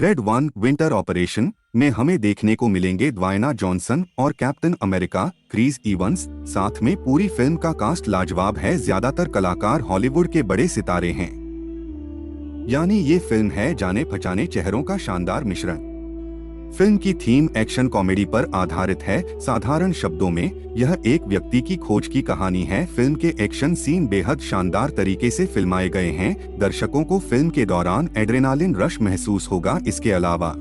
Red one winter operation में हमें देखने को मिलेंगे द्वायना जॉनसन और कैप्टन अमेरिका क्रिस इवंस। साथ में पूरी फिल्म का कास्ट लाजवाब है, ज्यादातर कलाकार हॉलीवुड के बड़े सितारे हैं। यानी ये फिल्म है जाने पहचाने चेहरों का शानदार मिश्रण। फिल्म की थीम एक्शन कॉमेडी पर आधारित है। साधारण शब्दों में यह एक व्यक्ति की खोज की कहानी है। फिल्म के एक्शन सीन बेहद शानदार तरीके से फिल्माए गए हैं। दर्शकों को फिल्म के दौरान एड्रेनालिन रश महसूस होगा। इसके अलावा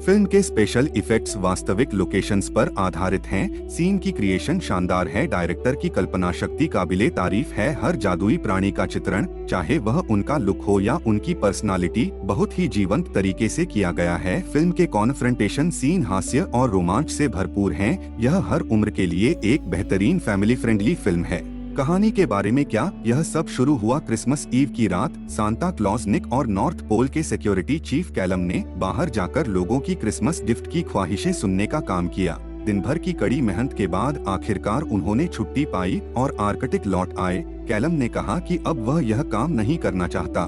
फिल्म के स्पेशल इफेक्ट्स वास्तविक लोकेशंस पर आधारित हैं। सीन की क्रिएशन शानदार है। डायरेक्टर की कल्पना शक्ति काबिले तारीफ है। हर जादुई प्राणी का चित्रण, चाहे वह उनका लुक हो या उनकी पर्सनालिटी, बहुत ही जीवंत तरीके से किया गया है। फिल्म के कॉन्फ्रंटेशन सीन हास्य और रोमांच से भरपूर हैं। यह हर उम्र के लिए एक बेहतरीन फैमिली फ्रेंडली फिल्म है। कहानी के बारे में क्या? यह सब शुरू हुआ क्रिसमस ईव की रात। सांता क्लॉज निक और नॉर्थ पोल के सिक्योरिटी चीफ कैलम ने बाहर जाकर लोगों की क्रिसमस गिफ्ट की ख्वाहिशें सुनने का काम किया। दिन भर की कड़ी मेहनत के बाद आखिरकार उन्होंने छुट्टी पाई और आर्कटिक लौट आए। कैलम ने कहा कि अब वह यह काम नहीं करना चाहता।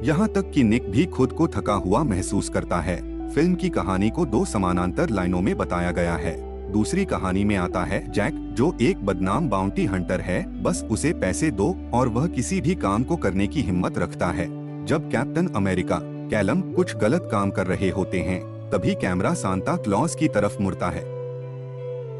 यहाँ तक कि निक भी खुद को थका हुआ महसूस करता है। फिल्म की कहानी को दो समानांतर लाइनों में बताया गया है। दूसरी कहानी में आता है जैक, जो एक बदनाम बाउंटी हंटर है। बस उसे पैसे दो और वह किसी भी काम को करने की हिम्मत रखता है। जब कैप्टन अमेरिका कैलम कुछ गलत काम कर रहे होते हैं, तभी कैमरा सांता क्लॉज की तरफ मुड़ता है।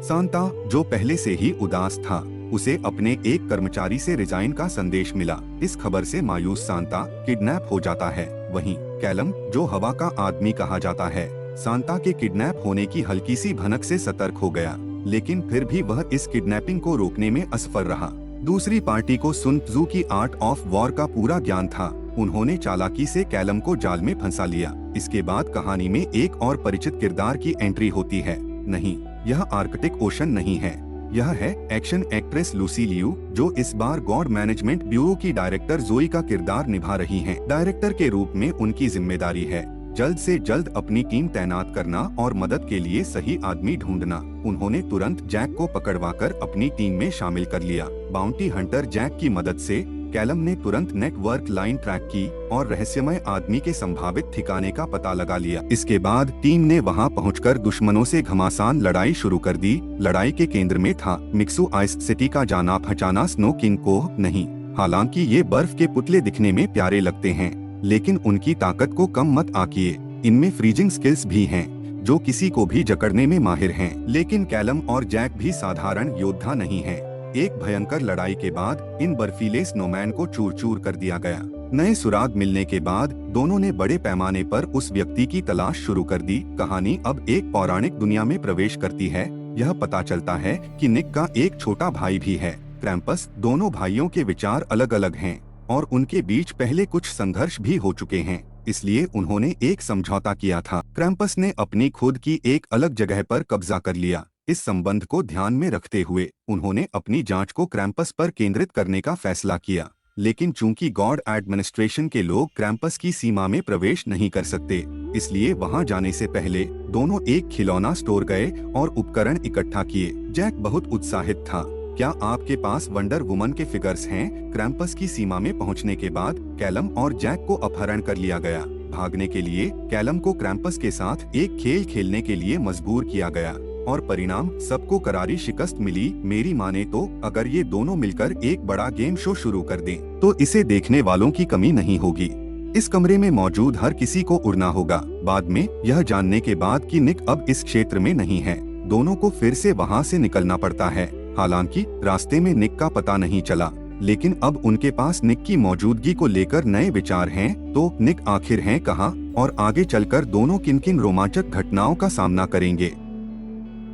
सांता, जो पहले से ही उदास था, उसे अपने एक कर्मचारी से रिजाइन का संदेश मिला। इस खबर से मायूस सांता किडनैप हो जाता है। वहीं कैलम, जो हवा का आदमी कहा जाता है, सांता के किडनैप होने की हल्की सी भनक से सतर्क हो गया, लेकिन फिर भी वह इस किडनैपिंग को रोकने में असफल रहा। दूसरी पार्टी को सुन त्जू की आर्ट ऑफ वॉर का पूरा ज्ञान था। उन्होंने चालाकी से कैलम को जाल में फंसा लिया। इसके बाद कहानी में एक और परिचित किरदार की एंट्री होती है। नहीं, यह आर्कटिक ओशन नहीं है। यह है एक्शन एक्ट्रेस लूसी लियू, जो इस बार गॉड मैनेजमेंट ब्यूरो की डायरेक्टर जोई का किरदार निभा रही हैं। डायरेक्टर के रूप में उनकी जिम्मेदारी है जल्द से जल्द अपनी टीम तैनात करना और मदद के लिए सही आदमी ढूंढना। उन्होंने तुरंत जैक को पकड़वाकर अपनी टीम में शामिल कर लिया। बाउंटी हंटर जैक की मदद से कैलम ने तुरंत नेटवर्क लाइन ट्रैक की और रहस्यमय आदमी के संभावित ठिकाने का पता लगा लिया। इसके बाद टीम ने वहां पहुंचकर दुश्मनों से घमासान लड़ाई शुरू कर दी। लड़ाई के केंद्र में था मिक्सू आइस सिटी का जाना पहचाना स्नो किंग को नहीं। हालांकि ये बर्फ के पुतले दिखने में प्यारे लगते हैं, लेकिन उनकी ताकत को कम मत आंकिए। इनमें फ्रीजिंग स्किल्स भी हैं, जो किसी को भी जकड़ने में माहिर हैं। लेकिन कैलम और जैक भी साधारण योद्धा नहीं हैं। एक भयंकर लड़ाई के बाद इन बर्फीले स्नोमैन को चूर चूर कर दिया गया। नए सुराग मिलने के बाद दोनों ने बड़े पैमाने पर उस व्यक्ति की तलाश शुरू कर दी। कहानी अब एक पौराणिक दुनिया में प्रवेश करती है। यह पता चलता है कि निक का एक छोटा भाई भी है, क्रैम्पस। दोनों भाइयों के विचार अलग अलग हैं और उनके बीच पहले कुछ संघर्ष भी हो चुके हैं, इसलिए उन्होंने एक समझौता किया था। क्रैम्पस ने अपनी खुद की एक अलग जगह पर कब्जा कर लिया। इस संबंध को ध्यान में रखते हुए उन्होंने अपनी जांच को क्रैम्पस पर केंद्रित करने का फैसला किया। लेकिन चूंकि गॉड एडमिनिस्ट्रेशन के लोग क्रैम्पस की सीमा में प्रवेश नहीं कर सकते, इसलिए वहां जाने से पहले दोनों एक खिलौना स्टोर गए और उपकरण इकट्ठा किए। जैक बहुत उत्साहित था। क्या आपके पास वंडर वुमन के फिगर्स हैं? क्रैम्पस की सीमा में पहुंचने के बाद कैलम और जैक को अपहरण कर लिया गया। भागने के लिए कैलम को क्रैम्पस के साथ एक खेल खेलने के लिए मजबूर किया गया और परिणाम सबको करारी शिकस्त मिली। मेरी माने तो अगर ये दोनों मिलकर एक बड़ा गेम शो शुरू कर दें, तो इसे देखने वालों की कमी नहीं होगी। इस कमरे में मौजूद हर किसी को उड़ना होगा। बाद में यह जानने के बाद कि निक अब इस क्षेत्र में नहीं है, दोनों को फिर से वहाँ से निकलना पड़ता है। हालांकि रास्ते में निक का पता नहीं चला, लेकिन अब उनके पास निक की मौजूदगी को लेकर नए विचार हैं। तो निक आखिर हैं कहाँ और आगे चलकर दोनों किन किन रोमांचक घटनाओं का सामना करेंगे?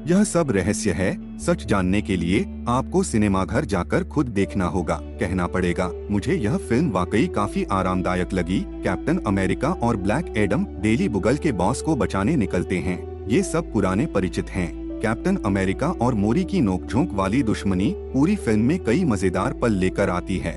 यह सब रहस्य है। सच जानने के लिए आपको सिनेमाघर जाकर खुद देखना होगा। कहना पड़ेगा, मुझे यह फिल्म वाकई काफी आरामदायक लगी। कैप्टन अमेरिका और ब्लैक एडम डेली बुगल के बॉस को बचाने निकलते हैं। ये सब पुराने परिचित हैं। कैप्टन अमेरिका और मोरी की नोकझोंक वाली दुश्मनी पूरी फिल्म में कई मजेदार पल लेकर आती है।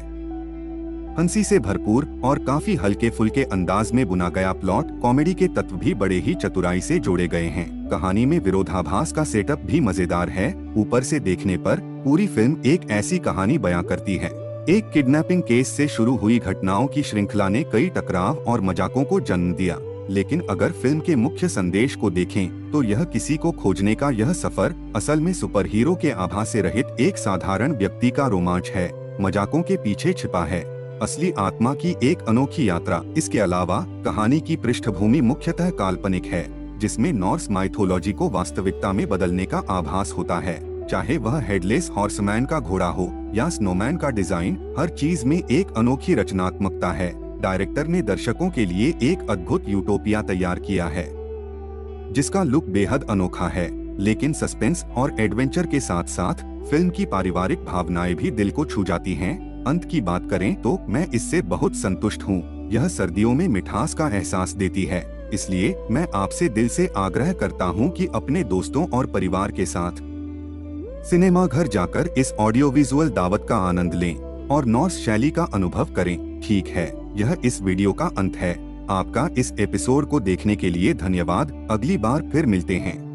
हंसी से भरपूर और काफी हल्के फुल्के अंदाज में बुना गया प्लॉट, कॉमेडी के तत्व भी बड़े ही चतुराई से जोड़े गए हैं। कहानी में विरोधाभास का सेटअप भी मजेदार है। ऊपर से देखने पर पूरी फिल्म एक ऐसी कहानी बयां करती है। एक किडनैपिंग केस से शुरू हुई घटनाओं की श्रृंखला ने कई टकराव और मजाकों को जन्म दिया। लेकिन अगर फिल्म के मुख्य संदेश को देखें तो यह किसी को खोजने का यह सफर असल में सुपर हीरो के आभा से रहित एक साधारण व्यक्ति का रोमांच है। मजाकों के पीछे छिपा है असली आत्मा की एक अनोखी यात्रा। इसके अलावा कहानी की पृष्ठभूमि मुख्यतः काल्पनिक है, जिसमें नॉर्स माइथोलॉजी को वास्तविकता में बदलने का आभास होता है। चाहे वह हेडलेस हॉर्समैन का घोड़ा हो या स्नोमैन का डिजाइन, हर चीज में एक अनोखी रचनात्मकता है। डायरेक्टर ने दर्शकों के लिए एक अद्भुत यूटोपिया तैयार किया है, जिसका लुक बेहद अनोखा है, लेकिन सस्पेंस और एडवेंचर के साथ साथ फिल्म की पारिवारिक भावनाएं भी दिल को छू जाती हैं। अंत की बात करें तो मैं इससे बहुत संतुष्ट हूँ। यह सर्दियों में मिठास का एहसास देती है, इसलिए मैं आपसे दिल से आग्रह करता हूँ कि अपने दोस्तों और परिवार के साथ सिनेमा घर जाकर इस ऑडियो विजुअल दावत का आनंद लें और नॉर्स शैली का अनुभव करें। ठीक है, यह इस वीडियो का अंत है। आपका इस एपिसोड को देखने के लिए धन्यवाद। अगली बार फिर मिलते हैं।